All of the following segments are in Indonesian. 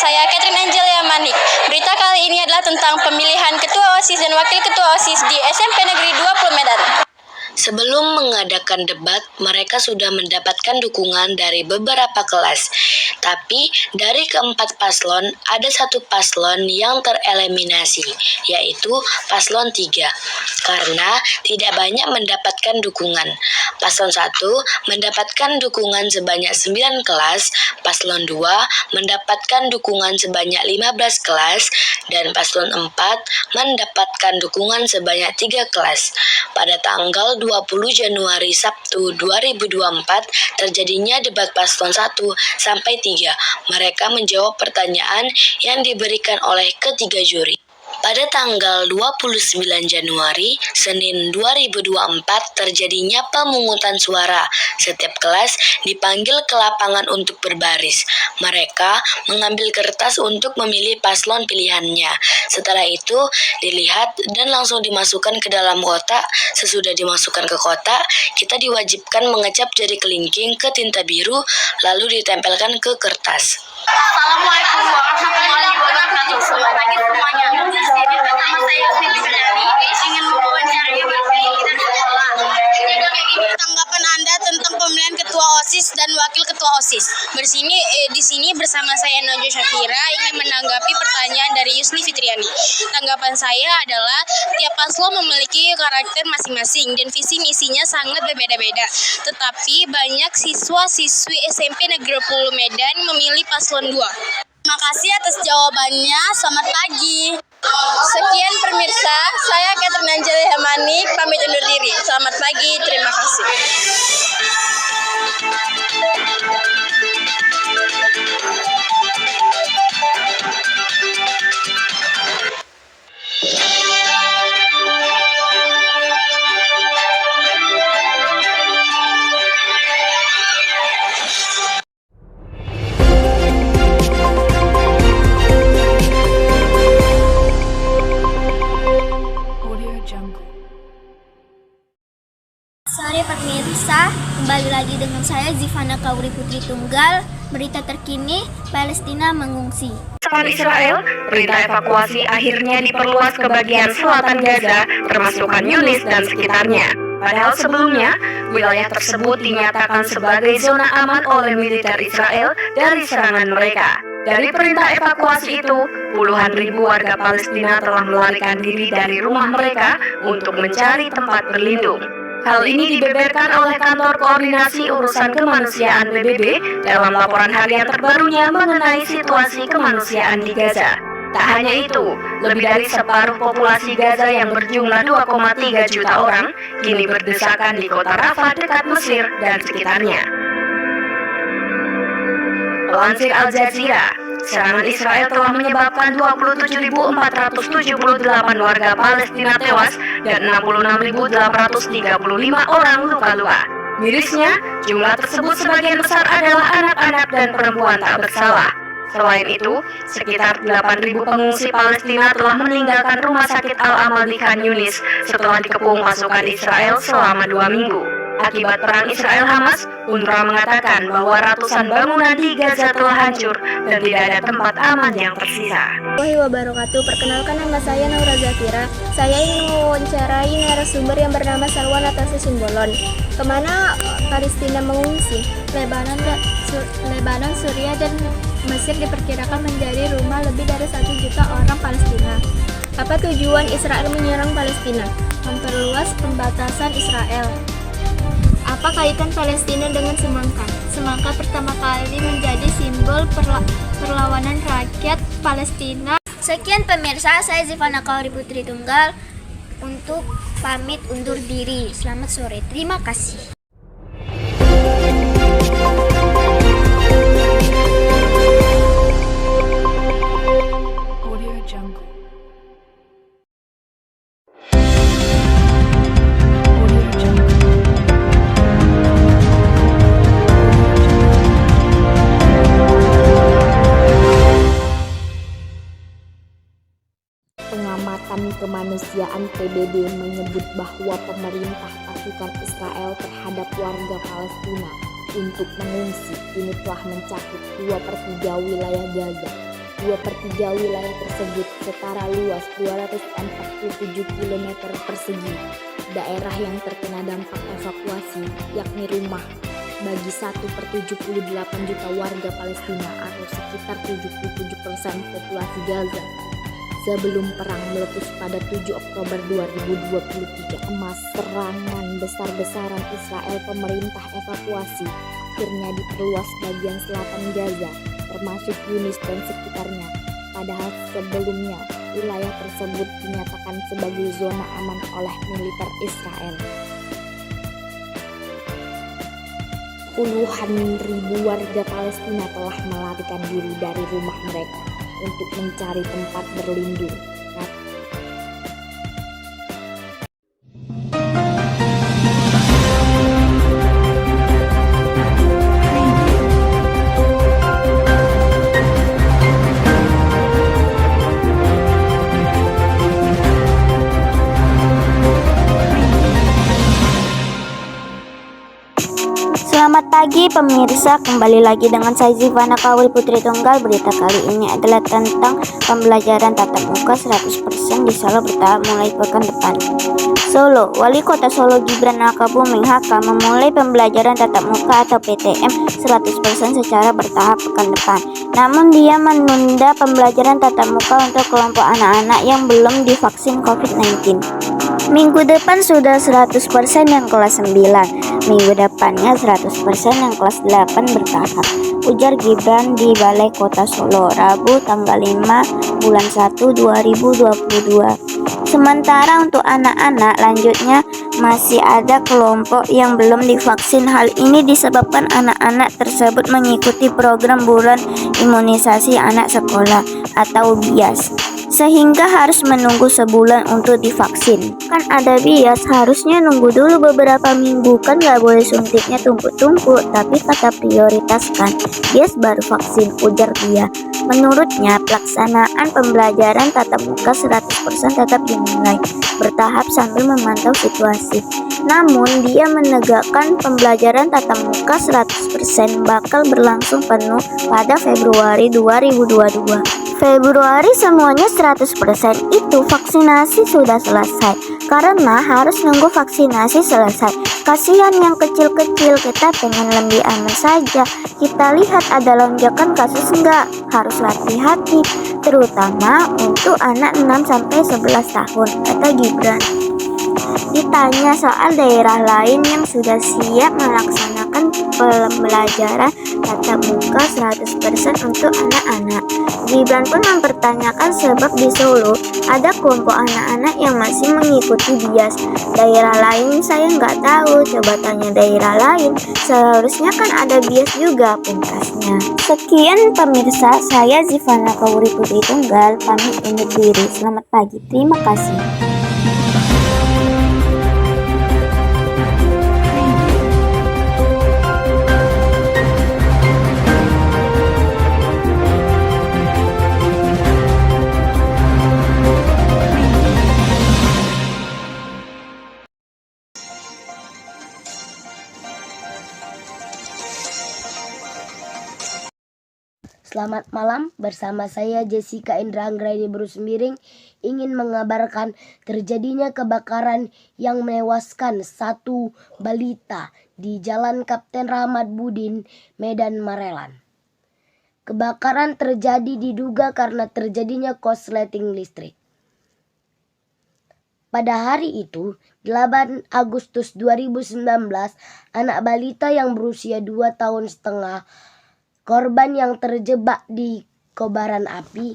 saya Catherine Angelia Manik. Berita kali ini adalah tentang pemilihan Ketua OSIS dan Wakil Ketua OSIS di SMP Negeri 20 Medan. Sebelum mengadakan debat, mereka sudah mendapatkan dukungan dari beberapa kelas. Tapi dari keempat paslon, ada satu paslon yang tereliminasi, yaitu paslon 3, karena tidak banyak mendapatkan dukungan. Paslon 1 mendapatkan dukungan sebanyak 9 kelas, paslon 2 mendapatkan dukungan sebanyak 15 kelas, dan paslon 4 mendapatkan dukungan sebanyak 3 kelas. Pada tanggal 20 Januari Sabtu 2024 terjadinya debat paslon 1 sampai 3. Mereka menjawab pertanyaan yang diberikan oleh ketiga juri. Pada tanggal 29 Januari, Senin 2024, terjadinya pemungutan suara. Setiap kelas dipanggil ke lapangan untuk berbaris. Mereka mengambil kertas untuk memilih paslon pilihannya. Setelah itu, dilihat dan langsung dimasukkan ke dalam kotak. Sesudah dimasukkan ke kotak, kita diwajibkan mengecap jari kelingking ke tinta biru, lalu ditempelkan ke kertas. Assalamualaikum warahmatullahi wabarakatuh. Selamat pagi semuanya. Di sini pertama saya Siti Kendari ingin mewawancarai wakil dan sekolah. Tanggapan Anda tentang pemilihan Ketua OSIS dan Wakil Ketua OSIS. Di sini bersama saya Nojo Syafira ingin menanggapi pertanyaan dari Yusli Fitriani. Tanggapan saya adalah tiap paslon memiliki karakter masing-masing dan visi misinya sangat berbeda-beda. Tetapi banyak siswa-siswi SMP Negeri 20 Medan memilih paslon 2. Terima kasih atas jawabannya. Selamat pagi. Sekian pemirsa, saya Catherine Angelia Manik pamit undur diri. Selamat pagi, terima kasih. Sore pemirsa, kembali lagi dengan saya Zivana Kauri Putri Tunggal. Berita terkini, Palestina mengungsi. Israel, perintah evakuasi akhirnya diperluas ke bagian selatan Gaza, termasuk Khan Yunis dan sekitarnya. Padahal sebelumnya, wilayah tersebut dinyatakan sebagai zona aman oleh militer Israel dari serangan mereka. Dari perintah evakuasi itu, puluhan ribu warga Palestina telah melarikan diri dari rumah mereka untuk mencari tempat berlindung. Hal ini dibeberkan oleh Kantor Koordinasi Urusan Kemanusiaan PBB dalam laporan harian terbarunya mengenai situasi kemanusiaan di Gaza. Tak hanya itu, lebih dari separuh populasi Gaza yang berjumlah 2,3 juta orang kini berdesakan di kota Rafah dekat Mesir dan sekitarnya. Melansir Al Jazeera, serangan Israel telah menyebabkan 27.478 warga Palestina tewas dan 66.835 orang luka-luka. Mirisnya, jumlah tersebut sebagian besar adalah anak-anak dan perempuan tak bersalah. Selain itu, sekitar 8.000 pengungsi Palestina telah meninggalkan rumah sakit Al-Amal di Khan Yunis setelah dikepung pasukan Israel selama 2 minggu. Akibat perang Israel-Hamas, UNRWA mengatakan bahwa ratusan bangunan di Gaza telah hancur dan tidak ada tempat aman yang tersisa. Warahmatullahi wabarakatuh. Perkenalkan, nama saya Naura Zafira. Saya ingin mewawancarai narasumber yang bernama Salwan Natasha Simbolon. Kemana Palestina mengungsi? Lebanon, Suriah, dan Mesir diperkirakan menjadi rumah lebih dari 1 juta orang Palestina. Apa tujuan Israel menyerang Palestina? Memperluas pembatasan Israel. Apa kaitan Palestina dengan semangka? Semangka pertama kali menjadi simbol perlawanan rakyat Palestina. Sekian pemirsa, saya Zivana Kauri Putri Tunggal untuk pamit undur diri. Selamat sore, terima kasih. Pengamatan Kemanusiaan PBB menyebut bahwa pemerintah pasukan Israel terhadap warga Palestina untuk mengungsi kini telah mencakup 2/3 wilayah Gaza. 2/3 wilayah tersebut setara luas 247 km persegi. Daerah yang terkena dampak evakuasi yakni rumah bagi 1/78 juta warga Palestina atau sekitar 77% populasi Gaza. Sebelum perang meletus pada 7 Oktober 2023, serangan besar-besaran Israel, pemerintah evakuasi akhirnya diperluas bagian selatan Gaza, termasuk Yunis dan sekitarnya. Padahal sebelumnya wilayah tersebut dinyatakan sebagai zona aman oleh militer Israel. Puluhan ribu warga Palestina telah melarikan diri dari rumah mereka untuk mencari tempat berlindung. Selamat pagi pemirsa, kembali lagi dengan saya Zivana Kauri Putri Tunggal. Berita kali ini adalah tentang pembelajaran tatap muka 100% di Solo bertahap mulai pekan depan. Solo, Wali Kota Solo Gibran Rakabuming HK memulai pembelajaran tatap muka atau PTM 100% secara bertahap pekan depan. Namun dia menunda pembelajaran tatap muka untuk kelompok anak-anak yang belum divaksin COVID-19. Minggu depan sudah 100% yang kelas 9, minggu depannya 100% yang kelas 8 bertahap, ujar Gibran di Balai Kota Solo, Rabu tanggal 5 bulan 1 2022. Sementara untuk anak-anak lanjutnya masih ada kelompok yang belum divaksin. Hal ini disebabkan anak-anak tersebut mengikuti program bulan imunisasi anak sekolah atau BIAS, sehingga harus menunggu sebulan untuk divaksin. Kan ada bias, harusnya nunggu dulu beberapa minggu, kan gak boleh suntiknya tumpuk-tumpuk, tapi kata prioritaskan bias baru vaksin, ujar dia. Menurutnya, pelaksanaan pembelajaran tatap muka 100% tetap dimulai bertahap sambil memantau situasi. Namun, dia menegakkan pembelajaran tatap muka 100% bakal berlangsung penuh pada Februari 2022. Februari semuanya 100%, itu vaksinasi sudah selesai. Karena harus nunggu vaksinasi selesai. Kasihan yang kecil-kecil, kita pengen lebih aman saja. Kita lihat ada lonjakan kasus enggak? Harus hati-hati, terutama untuk anak 6-11 tahun, kata Gibran. Ditanya soal daerah lain yang sudah siap melaksanakan pembelajaran tatap muka 100% untuk anak-anak, Gibran pun mempertanyakan sebab di Solo ada kelompok anak-anak yang masih mengikuti BIAS. Daerah lain saya nggak tahu, coba tanya daerah lain, seharusnya kan ada BIAS juga, pungkasnya. Sekian pemirsa, saya Zivana Kauri Putri Tunggal, pamit undur diri. Selamat pagi, terima kasih. Selamat malam, bersama saya Jessica Indra Anggraini Brusmiring ingin mengabarkan terjadinya kebakaran yang menewaskan satu balita di Jalan Kapten Rahmat Budin, Medan Marelan. Kebakaran terjadi diduga karena terjadinya korsleting listrik. Pada hari itu, 8 Agustus 2019, anak balita yang berusia 2,5 tahun korban yang terjebak di kobaran api.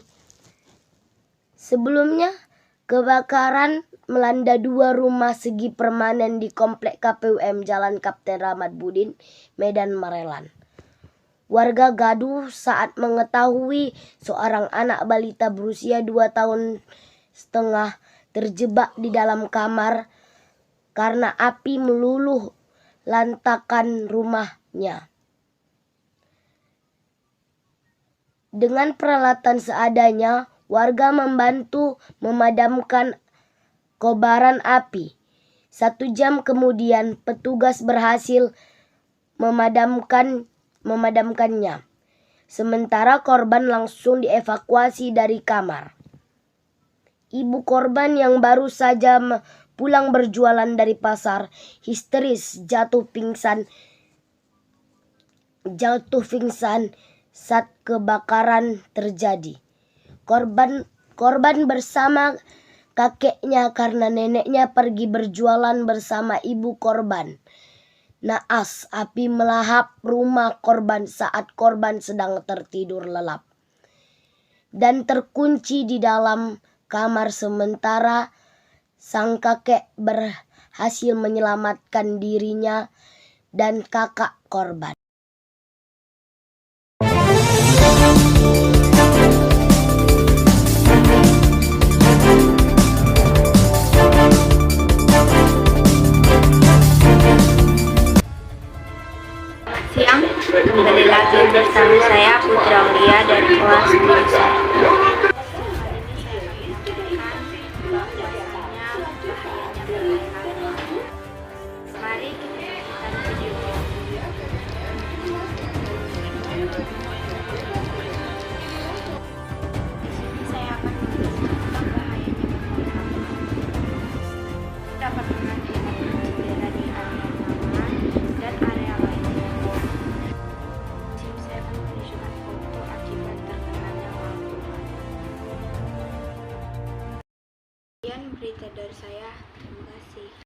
Sebelumnya, kebakaran melanda 2 rumah segi permanen di komplek KPUM Jalan Kapten Rahmat Budin, Medan Marelan. Warga gaduh saat mengetahui seorang anak balita berusia 2,5 tahun terjebak di dalam kamar karena api meluluh lantakan rumahnya. Dengan peralatan seadanya, warga membantu memadamkan kobaran api. 1 jam kemudian, petugas berhasil memadamkannya. Sementara korban langsung dievakuasi dari kamar. Ibu korban yang baru saja pulang berjualan dari pasar histeris jatuh pingsan saat kebakaran terjadi. Korban bersama kakeknya karena neneknya pergi berjualan bersama ibu korban. Naas, api melahap rumah korban saat korban sedang tertidur lelap dan terkunci di dalam kamar. Sementara sang kakek berhasil menyelamatkan dirinya dan kakak korban. Siang, kembali lagi bersama saya Putri Aulia dari kelas 10.